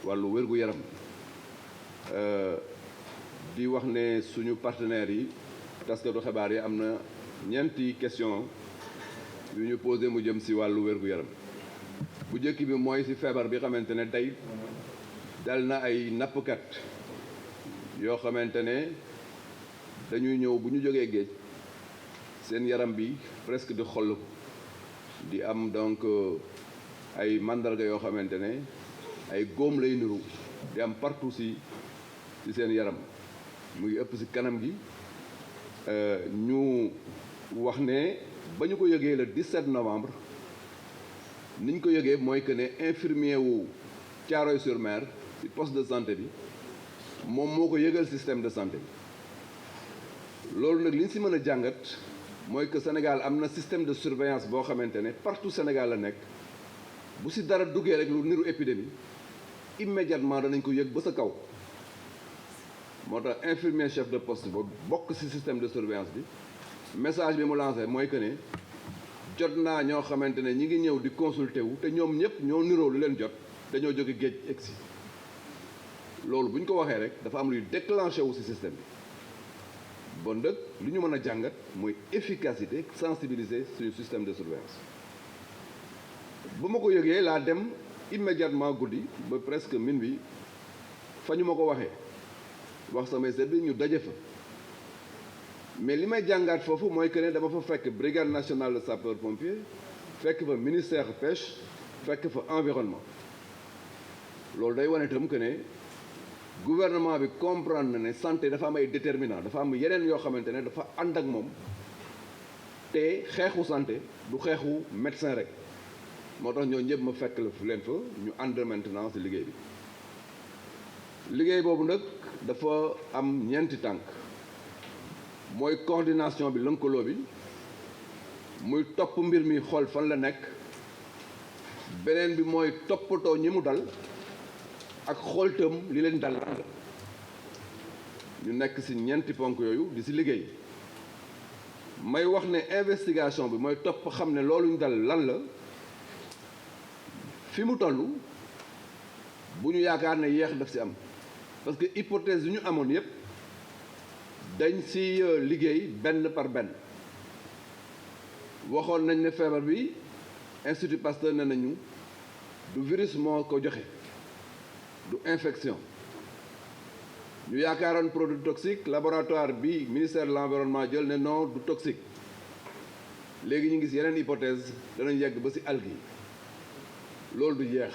wàllu wér-gu-yaram di wax ne suñu partenaires yi taskatu xibaar yi am na ñeenti question yu ñu posé mu jëm ci wàllu wér-gu-yaram bu njëkk bi mooy ci feebar bi xamante ne tey dal na ay nappkat yoo xamante ne dañuy ñëw bu ñu jógee géej seen yaram bi presque di xoll di am donc ay mandarga yoo xamante ne ay góom lay niru di am partout ci seen yaram mu ngi ëpp ci kanam gi ñu wax ne ba ñu ko yëgee le 17 novembre ni ñu ko yëgee mooy que ne infirmier wu Thiaroye-sur-Mer ci poste de santé bi moom moo ko yëgal système de santé bi loolu nag li ñu ci mën a jàngat mooy que Sénégal am na système de surveillance boo xamante ne partout Sénégal la nekk bu ci dara duggee rek lu niru épidémie immédiatement danañ ko yëg ba sa kaw moo tax infirmier chef de poste boobu bokk ci système de surveillance bi message bi mu lancé mooy que ne jot naa ñoo xamante ne ñi ngi ñëw di consulter wu te ñoom ñëpp ñoo niroo lu leen jot dañoo jóge géej egsi loolu bu ñu ko waxee rek dafa am luy déclenché wu ci système bi bon nag li ñu mën a jàngat mooy efficacité sensibiliser suñu système de surveillance ba ma ko yëgee laa dem immédiatement guddi ba presque minuit fa ñu ma ko waxee wax samay service ñu daje fa mais li may jàngaat foofu mooy que ne dama fa fekk brigade nationale de sapeurs pompiers fekk fa ministère pêche fekk fa environnement loolu day wane itam que ne gouvernement bi comprendre na ne santé dafa am ay déterminants dafa am yeneen yoo xamante ne dafa ànd ak moom te xeexu santé du xeexu médecin rek moo tax ñoo ñëpp ma fekk la fu leen fa ñu ànd maintenant ci liggéey bi liggéey boobu nag dafa am ñeenti tànk mooy coordination bi lënkaloo bi muy topp mbir mi xool fan la nekk beneen bi mooy toppatoo ñi mu dal ak xooltam li leen dal lan la ñu nekk ci ñeenti ponk yooyu di ci liggéey may wax ne investigation bi mooy topp xam ne loolu ñu dal lan la fi mu toll bu ñu yaakaar ne yeex daf ci am parce que hypothèse yu ñu amoon yépp dañ ci liggéey benn par benn waxoon nañ ne feebar bi Institut Pasteur ne nañu du virus moo ko joxe du infection ñu yaakaaroon produit toxique laboratoire bi ministère de l'environnement jël ne non du toxique léegi ñu ngi ci yeneen hypothèse danañ yegg ba ci algues yi loolu du yeex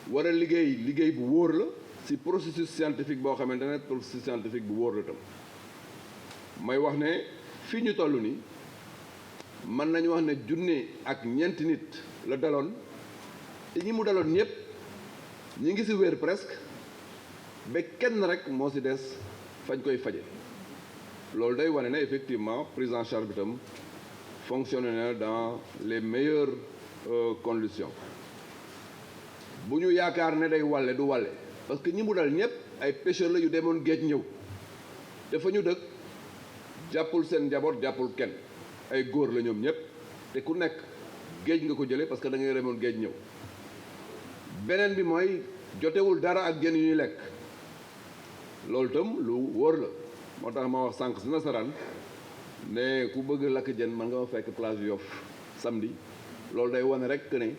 war a liggéey bu wóor la ci processus scientifique boo xamante ne processus scientifique bu wóor la tam may wax ne fii ñu toll nii mën nañu wax ne junne ak ñeenti nit la daloon te ñi mu daloon ñëpp ñi ngi ci wér presque ba kenn rek moo ci des fañ koy faje loolu day wane ne effectivement prise en charge bi tam fonctionne na dans les meilleures conditions bu ñu yaakaar ne day wàlle du wàlle parce que ñi mu dal ñëpp ay pêcheurs la yu demoon géej ñëw te fa ñu dëkk jàppul seen njaboot jàppul kenn ay góor la ñoom ñëpp te ku nekk géej nga ko jëlee parce que da ngay demoon géej ñëw beneen bi mooy jotewul dara ak jën yu ñuy lekk loolu itam lu wóor la moo tax ma wax sànq si nasaraan ne ku bëgg lakk jën man nga ma fekk plage Yoff samedi loolu day wane rek que ne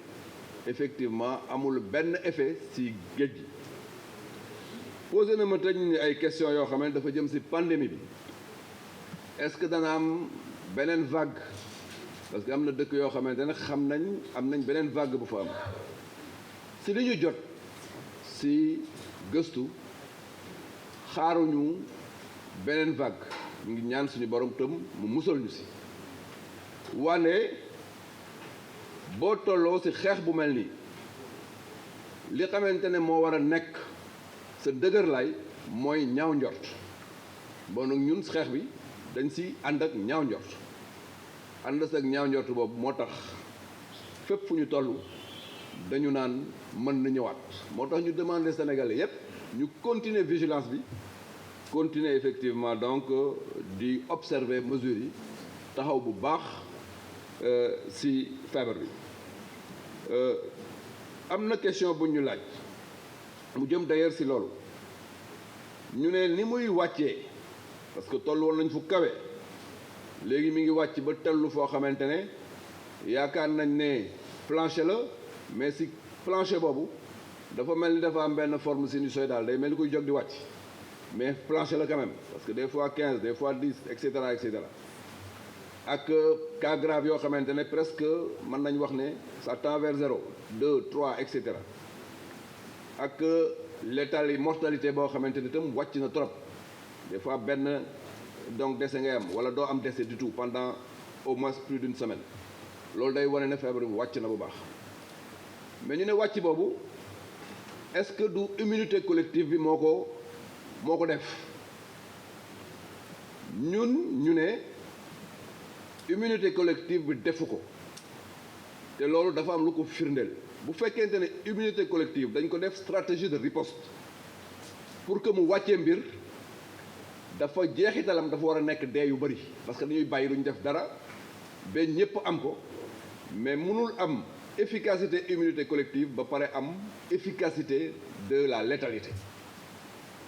effectivement amul benn effet ci géej gi posé na ma tëj ni ay question yoo xam ne dafa jëm ci pandémie bi est-ce que dana am beneen vague parce que am na dëkk yoo xamante ne xam nañ am nañ beneen vague bu fa am ci li ñu jot ci gëstu xaaruñu beneen vague ñu ngi ñaan suñu borom tëm mu musal ñu ci wane boo tolloo ci xeex bu mel nii li xamante ne moo war a nekk sa dëgër lay mooy ñaaw njort bon nag ñun xeex bi dañ ci ànd ak ñaaw njort ànd ak ñaaw njort boobu moo tax fépp fu ñu toll dañu naan mën na ñëwaat moo tax ñu demander Sénégalais yépp ñu continuer vigilance bi continuer effectivement donc di observer mesures yi taxaw bu baax ci feebar bi am na question bu ñu laaj mu jëm d'ailleurs si loolu ñu ne ni muy wàccee parce que toll woon nañ fu kawe léegi mi ngi wàcc ba tellu foo xamante ne yaakaar nañ ne plancher la mais si plancher boobu dafa mel ni dafa am benn forme sinusoïdale day mel ni kuy jóg di wàcc mais plancher la quand même parce que des fois 15 des fois 10 et cetera ak cas grave yoo xamante ne presque mën nañ wax ne ça tend vers 0 2 3 et cetera ak létalité mortalité boo xamante ne itam wàcc na trop des fois benn donc décès ngay am wala doo am décès du tout pendant au moins plus d'une semaine loolu day wane ne feebar bi wàcc na bu baax mais ñu ne wàcc boobu est-ce que du immunité collective bi moo ko def ñu ne immunité collective bi defu ko te loolu dafa am lu ko firndeel bu fekkente ne immunité collective dañ ko def stratégie de riposte pour que mu wàccee mbir dafa jeexitalam dafa war a nekk dee yu bëri parce que dañuy bàyyi duñ def dara ba ñëpp am ko mais mënul am efficacité immunité collective ba pare am efficacité de la létalité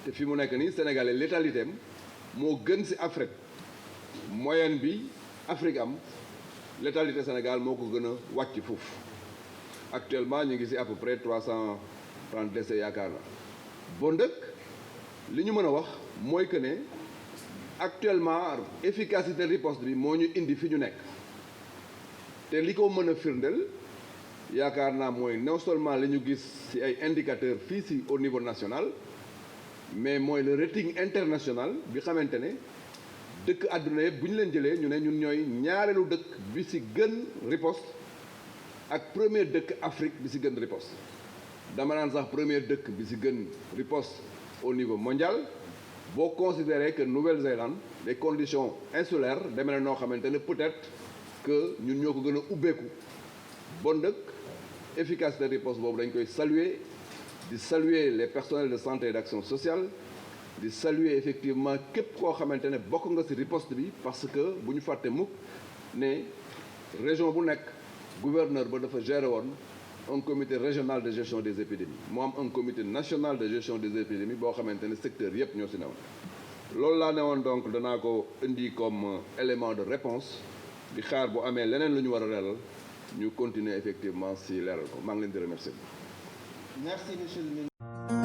te fi mu nekk nii Sénégalais létalité am moo gën ci Afrique moyenne bi Afrique am létalité Sénégal moo ko gën a wàcc foofu actuellement ñu ngi ci à peu près 330 décès yaakaar na bon dëkk li ñu mën a wax mooy que ne actuellement efficacité riposte bi moo ñu indi fi ñu nekk te li ko mën a firndeel yaakaar naa mooy non seulement li ñu gis ci ay indicateurs fii ci au niveau national mais mooy le rating international bi xamante ne dëkk àdduna yëpp bu ñu leen jëlee ñu ne ñun ñooy ñaareelu dëkk bi ci gën riposte ak premier dëkk Afrique bi ci gën riposte dama naan sax premier dëkk bi ci gën riposte au niveau mondial boo considérer que Nouvelle-Zélande les conditions insulaires demee na noo xamante ne peut-être que ñun ñoo ko gën a ubbeeku bon dëkk efficacité riposte boobu dañ koy saluer di saluer les personnels de santé et d'action sociale di saluer effectivement képp koo xamante ne bokk nga ci riposte bi parce que bu ñu fàtte mukk ne région bu nekk gouverneur ba dafa gérer woon un comité régional de gestion des épidémies moo am un comité national de gestion des épidémies boo xamante ne secteur yépp ñoo ci newoon loolu laa newoon donc danaa ko indi comme élément de réponse di xaar bu amee leneen lu ñu war a leeral ñu continuer effectivement ci leeral ko maa ngi leen di remercier. Merci monsieur le ministre.